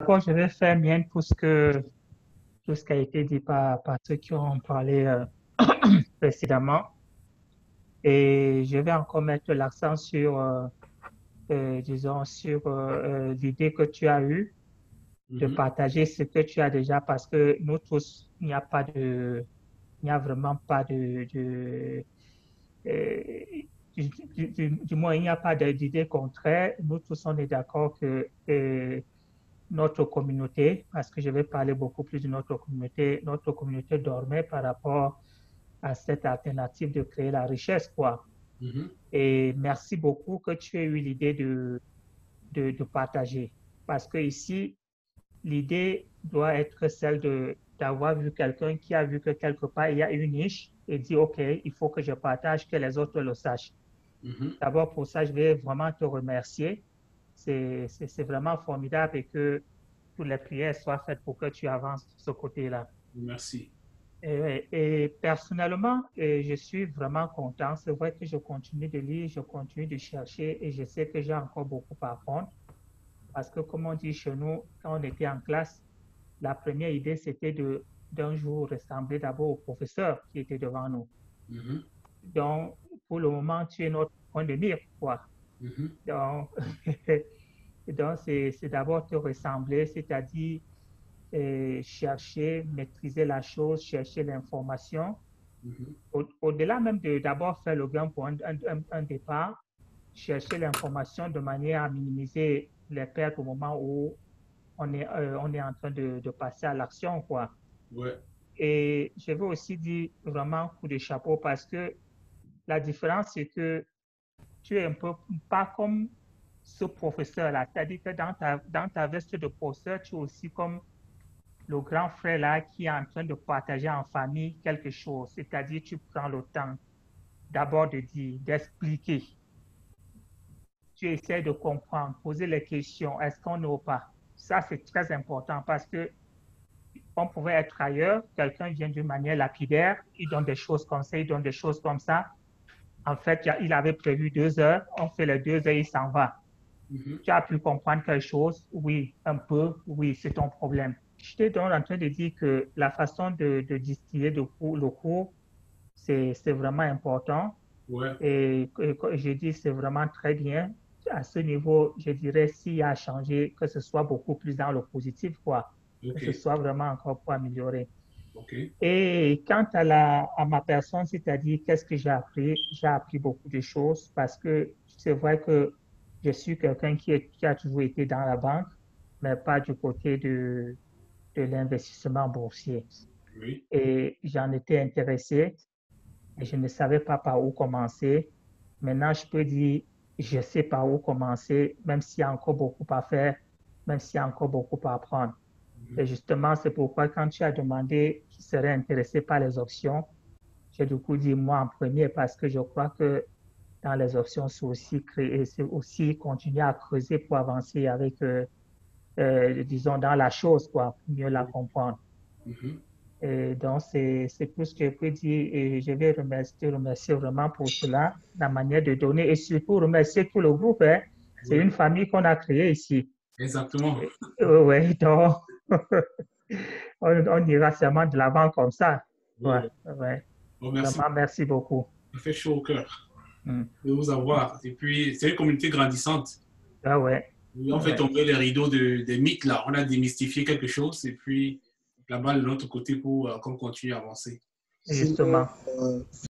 D'accord, je vais faire mienne tout ce qui a été dit par ceux qui ont parlé précédemment. Et je vais encore mettre l'accent sur, disons, sur l'idée que tu as eue de Mhm. partager ce que tu as déjà, parce que nous tous, il n'y a vraiment pas euh, du moins, il n'y a pas d'idée contraire. Nous tous, on est d'accord que notre communauté, parce que je vais parler beaucoup plus de notre communauté dormait par rapport à cette alternative de créer la richesse, quoi. Mhm. Et merci beaucoup que tu aies eu l'idée de partager. Parce que ici, l'idée doit être celle d'avoir vu quelqu'un qui a vu que quelque part, il y a une niche et dit, OK, il faut que je partage, que les autres le sachent. Mhm. D'abord, pour ça, je vais vraiment te remercier. C'est vraiment formidable et que toutes les prières soient faites pour que tu avances de ce côté-là. Merci. Et personnellement, je suis vraiment content. C'est vrai que je continue de lire, je continue de chercher et je sais que j'ai encore beaucoup à apprendre parce que, comme on dit chez nous, quand on était en classe, la première idée, c'était d'un jour ressembler d'abord au professeur qui était devant nous. Mhm. Donc, pour le moment, tu es notre point de mire, quoi. Mhm. Donc, donc c'est d'abord te ressembler, c'est-à-dire chercher, maîtriser la chose, chercher l'information. Mhm. Au-delà même de d'abord faire le gain pour un départ, chercher l'information de manière à minimiser les pertes au moment où on est en train de passer à l'action, quoi. Ouais. Et je veux aussi dire vraiment coup de chapeau parce que la différence, c'est que tu es un peu pas comme ce professeur-là. C'est-à-dire que dans ta veste de professeur, tu es aussi comme le grand frère là qui est en train de partager en famille quelque chose. C'est-à-dire tu prends le temps d'abord de dire, d'expliquer. Tu essaies de comprendre, poser les questions. Est-ce qu'on n'ouvre pas? Ça, c'est très important parce que on pouvait être ailleurs. Quelqu'un vient d'une manière lapidaire, il donne des choses comme ça, il donne des choses comme ça. En fait, il avait prévu 2 heures, on fait les 2 heures, il s'en va. Mhm. Tu as pu comprendre quelque chose? Oui, un peu. Oui, c'est ton problème. J'étais donc en train de dire que la façon de distiller le cours, c'est vraiment important. Ouais. Et je dis, c'est vraiment très bien. À ce niveau, je dirais, s'il y a à changer, que ce soit beaucoup plus dans le positif, quoi. Que Ok. ce soit vraiment encore pour améliorer. Ok. Et quant à ma personne, c'est-à-dire qu'est-ce que j'ai appris beaucoup de choses parce que c'est vrai que je suis quelqu'un qui a toujours été dans la banque, mais pas du côté de l'investissement boursier. Oui. Et j'en étais intéressé et je ne savais pas par où commencer. Maintenant, je peux dire, je sais par où commencer, même s'il y a encore beaucoup à faire, même s'il y a encore beaucoup à apprendre. Mhm. Et justement, c'est pourquoi quand tu as demandé qui serait intéressé par les options, j'ai du coup dit moi en premier parce que je crois que dans les options, c'est aussi continuer à creuser pour avancer avec, disons, dans la chose, quoi, pour mieux la Oui. comprendre. Mhm. Et donc, c'est tout ce que je peux dire et je vais te remercier vraiment pour cela, la manière de donner et surtout remercier tout le groupe, hein. C'est Oui. une famille qu'on a créée ici. Exactement. Oui, donc, on ira sûrement de l'avant comme ça. Oui, Ouais, oui. ouais. Bon, merci. Vraiment, merci beaucoup. Ça fait chaud au cœur Mm. de vous avoir. Et puis, c'est une communauté grandissante. Ah ouais, Oui, on fait ouais, tomber les rideaux des mythes là. On a démystifié quelque chose et puis la balle de l'autre côté pour qu'on continue à avancer. justement.